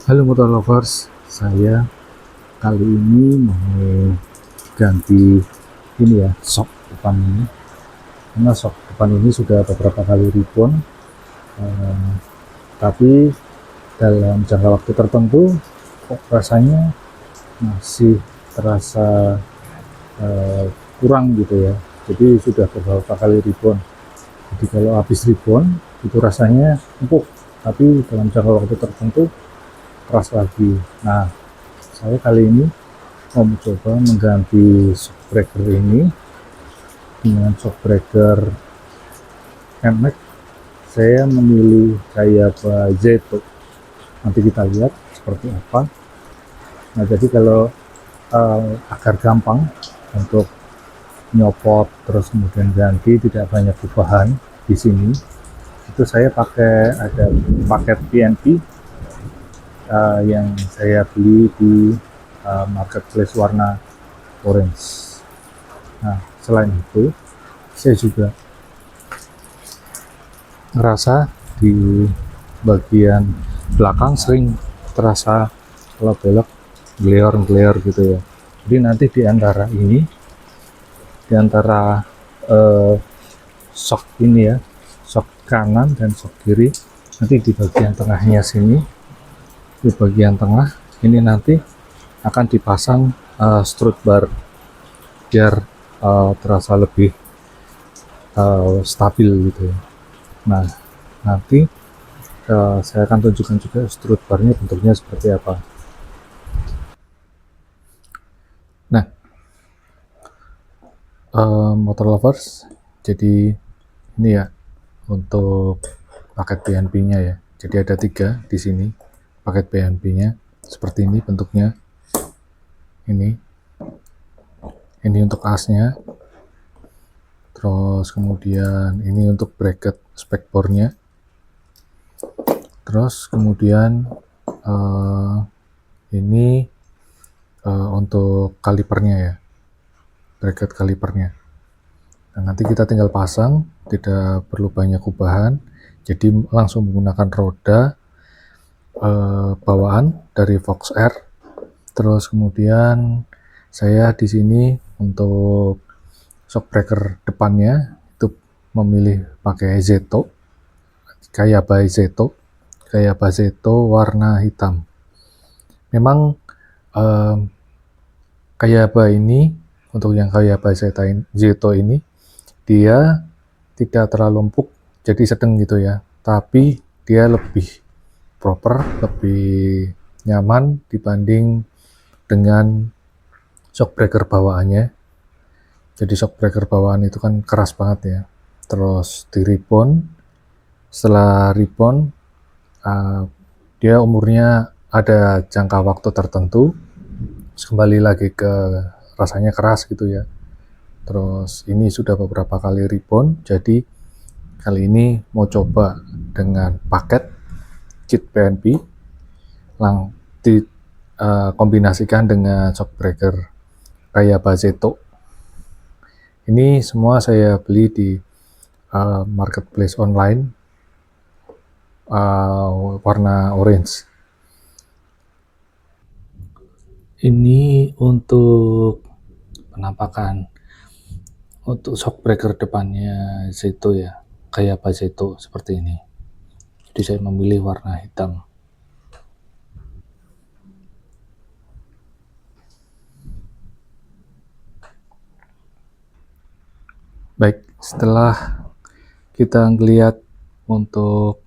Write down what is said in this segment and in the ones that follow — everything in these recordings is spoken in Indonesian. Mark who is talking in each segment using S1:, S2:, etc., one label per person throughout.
S1: Halo motor lovers, saya kali ini mau ganti ini ya, sok depan ini. Karena sok depan ini sudah beberapa kali ribon, tapi dalam jangka waktu tertentu kok rasanya masih terasa kurang gitu ya. Jadi sudah beberapa kali ribon. Jadi kalau habis ribon itu rasanya empuk, tapi dalam jangka waktu tertentu keras lagi. Nah, saya kali ini mau mencoba mengganti shockbreaker ini dengan shockbreaker NMAX. Saya memilih Kayaba Zeto. Nanti kita lihat seperti apa. Nah, jadi kalau agar gampang untuk nyopot terus kemudian ganti, tidak banyak perubahan di sini, itu saya pakai ada paket PNP yang saya beli di marketplace warna orange. Nah, selain itu saya juga ngerasa di bagian belakang sering terasa kalau belok geleor gitu ya. Jadi nanti di antara ini, di antara shock ini ya, shock kanan dan shock kiri, nanti di bagian tengahnya sini, di bagian tengah ini nanti akan dipasang strut bar biar terasa lebih stabil gitu ya. Nah, nanti saya akan tunjukkan juga strut barnya bentuknya seperti apa. Nah, motor lovers, jadi ini ya untuk paket PNP-nya ya. Jadi ada 3 di sini paket PNP-nya, seperti ini bentuknya. Ini untuk asnya, terus kemudian ini untuk bracket spekbornya, terus kemudian ini untuk kalipernya ya, bracket kalipernya. Nah, nanti kita tinggal pasang, tidak perlu banyak ubahan, jadi langsung menggunakan roda bawaan dari Fox R. Terus kemudian saya di sini untuk shockbreaker depannya itu memilih pakai Zeto, Kayaba Zeto warna hitam. Memang Kayaba ini, untuk yang Kayaba Zeto ini, dia tidak terlalu empuk, jadi sedang gitu ya, tapi dia lebih proper, lebih nyaman dibanding dengan shockbreaker bawaannya. Jadi shockbreaker bawaan itu kan keras banget ya, terus di ribon, setelah ribon dia umurnya ada jangka waktu tertentu, terus kembali lagi ke rasanya keras gitu ya. Terus ini sudah beberapa kali ribon, jadi kali ini mau coba dengan paket kit PNP, dikombinasikan dengan shockbreaker Kayaba Zeto. Ini semua saya beli di marketplace online warna orange. Ini untuk penampakan untuk shockbreaker depannya Zeto ya, kayak Zeto seperti ini. Jadi saya memilih warna hitam. Baik, setelah kita ngelihat untuk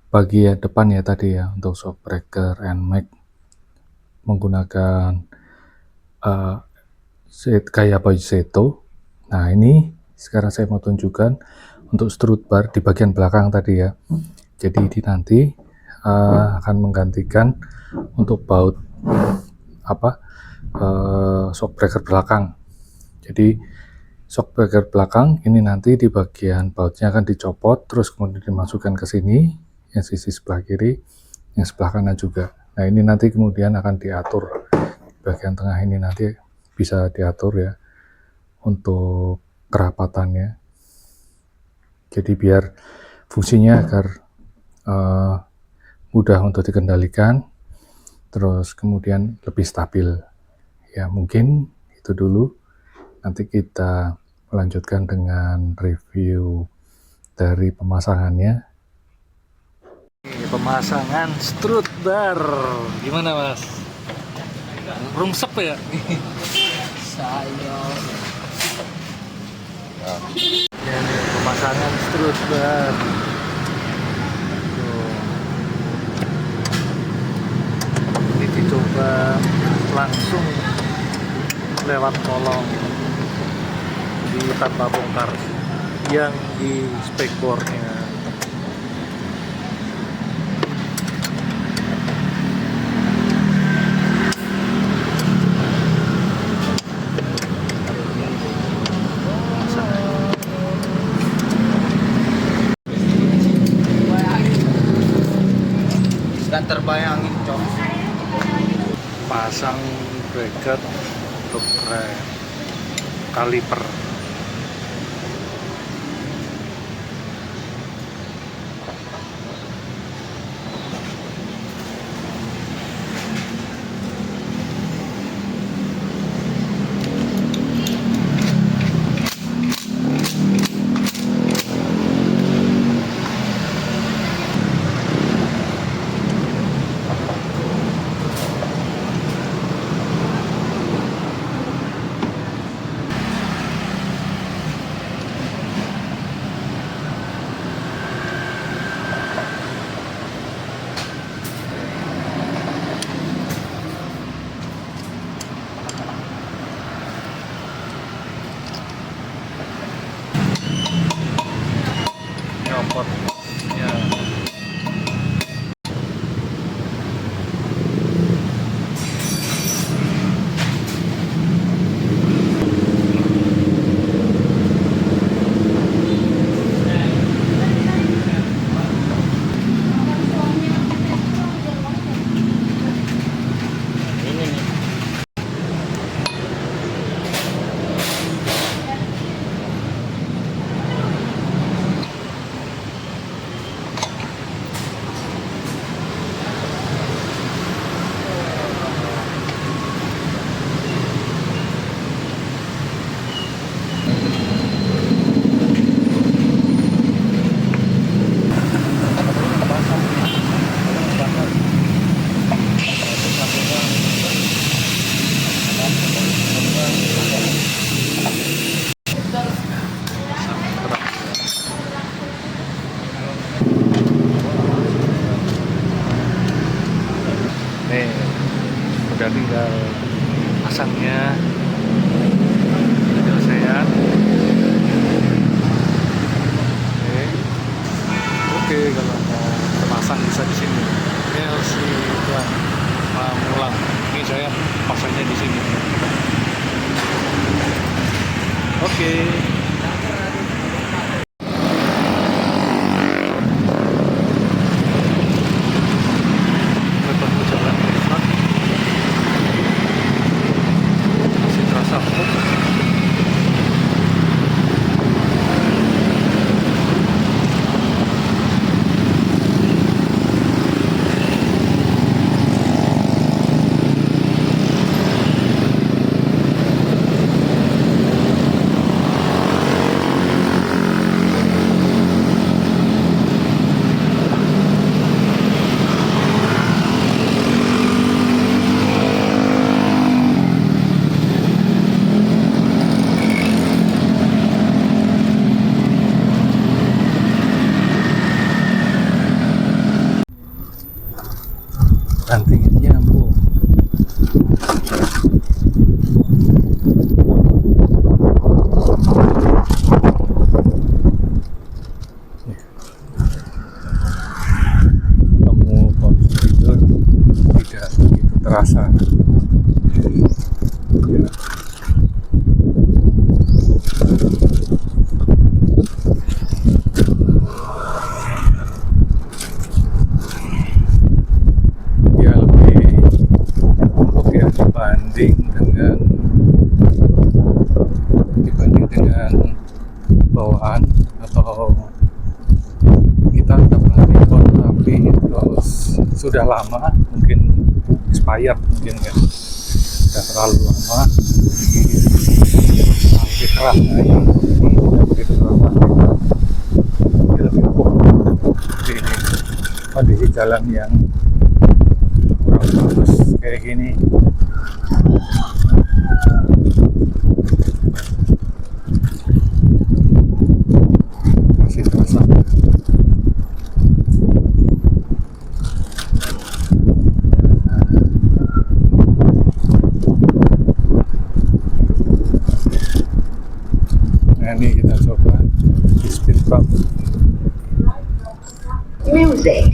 S1: bagian depan ya tadi ya, untuk shockbreaker NMAX menggunakan kayak Zeto. Nah, ini sekarang saya mau tunjukkan untuk strut bar di bagian belakang tadi ya. Jadi ini nanti akan menggantikan untuk baut shockbreaker belakang. Jadi shockbreaker belakang ini nanti di bagian bautnya akan dicopot, terus kemudian dimasukkan ke sini, yang sisi sebelah kiri, yang sebelah kanan juga. Nah, ini nanti kemudian akan diatur. Bagian tengah ini nanti bisa diatur ya untuk kerapatannya. Jadi biar fungsinya agar mudah untuk dikendalikan, terus kemudian lebih stabil. Ya mungkin itu dulu, nanti kita melanjutkan dengan review dari pemasangannya. Pemasangan strut bar gimana Mas? Rungsep ya?
S2: Saya
S1: Ya, ini pemasangan strut bar. Tuh. Ini dicoba langsung lewat kolong di tanpa bongkar yang di spekbornya.
S2: dan terbayangin cok.
S1: Pasang bracket untuk rem kaliper. Nyopot ya.
S2: Ini nih.
S1: Nih, udah tinggal pasangnya, penyelesaian. Oke, kalau mau terpasang bisa di sini. LC dan Pamulang. Ini saya pasangnya di sini. Oke. Bertemu jalan Irfan. Masih terasa empuk. Ranting ini nyambung. Kamu konfigurasi tidak begitu terasa. Ya. dibanding dengan bawaan atau kita dapat repot tapi terus sudah lama, mungkin expired mungkin ya, sudah terlalu lama, lebih keras ya, lebih keras lebih empuk di kondisi jalan yang kurang bagus kayak gini. Masih terasa. Nah, ini kita coba di speed bump.
S3: Music.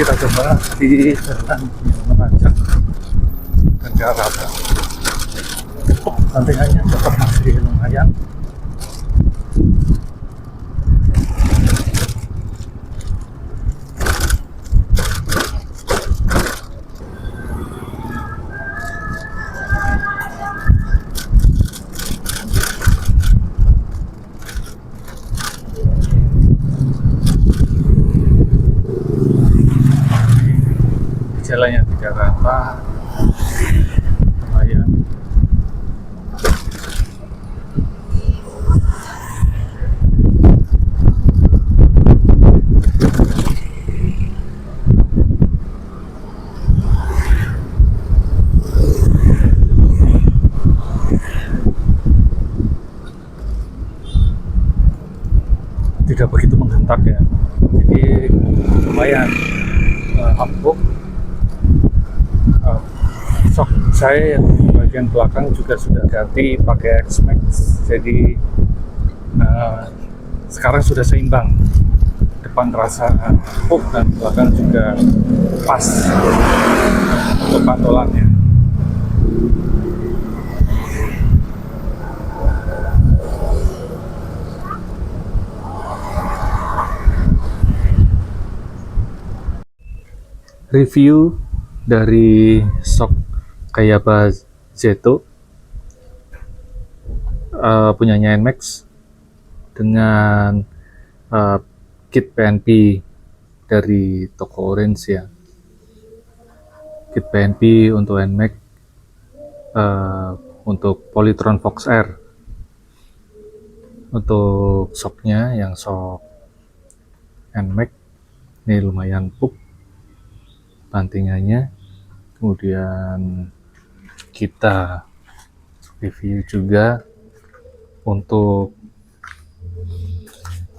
S1: Kita coba di jalan yang menanjak dan ke arah atas. Tantangannya tetap masih lumayan. Jalannya tidak rata, lumayan. Tidak begitu menghentak ya, jadi lumayan empuk. Sok saya yang bagian belakang juga sudah ganti pakai X-Max, jadi sekarang sudah seimbang, depan terasa empuk dan belakang juga pas untuk pantulannya. Review dari shock Kayaba Zeto punyanya NMAX dengan kit PNP dari toko Orange ya. Kit PNP untuk NMAX, untuk Polytron Fox R. Untuk shocknya yang shock NMAX ini lumayan empuk bantingannya. Kemudian kita review juga untuk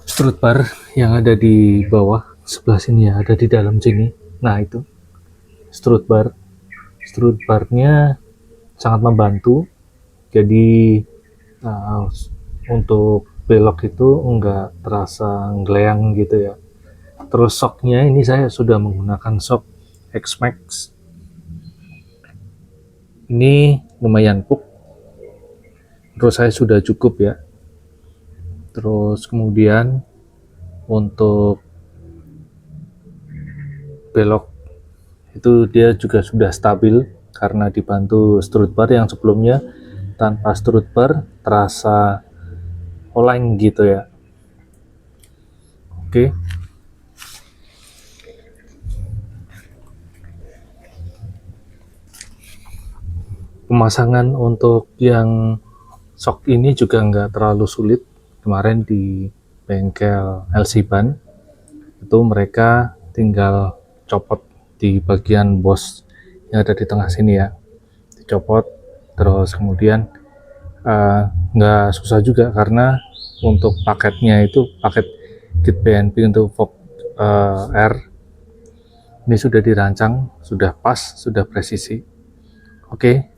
S1: strut bar yang ada di bawah sebelah sini ya, ada di dalam sini. Nah itu strut barnya sangat membantu, jadi untuk belok itu enggak terasa ngeleang gitu ya. Terus shocknya ini saya sudah menggunakan shock X-Max, ini lumayan empuk, terus saya sudah cukup ya. Terus kemudian untuk belok itu dia juga sudah stabil karena dibantu strut bar. Yang sebelumnya tanpa strut bar terasa oleng gitu ya. Oke. Pemasangan untuk yang shock ini juga nggak terlalu sulit. Kemarin di bengkel LC Ban itu mereka tinggal copot di bagian bos yang ada di tengah sini ya, dicopot. Terus kemudian nggak susah juga karena untuk paketnya itu paket kit PNP untuk Fox R ini sudah dirancang, sudah pas, sudah presisi. Oke,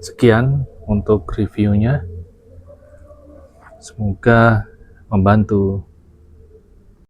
S1: sekian untuk reviewnya, semoga membantu.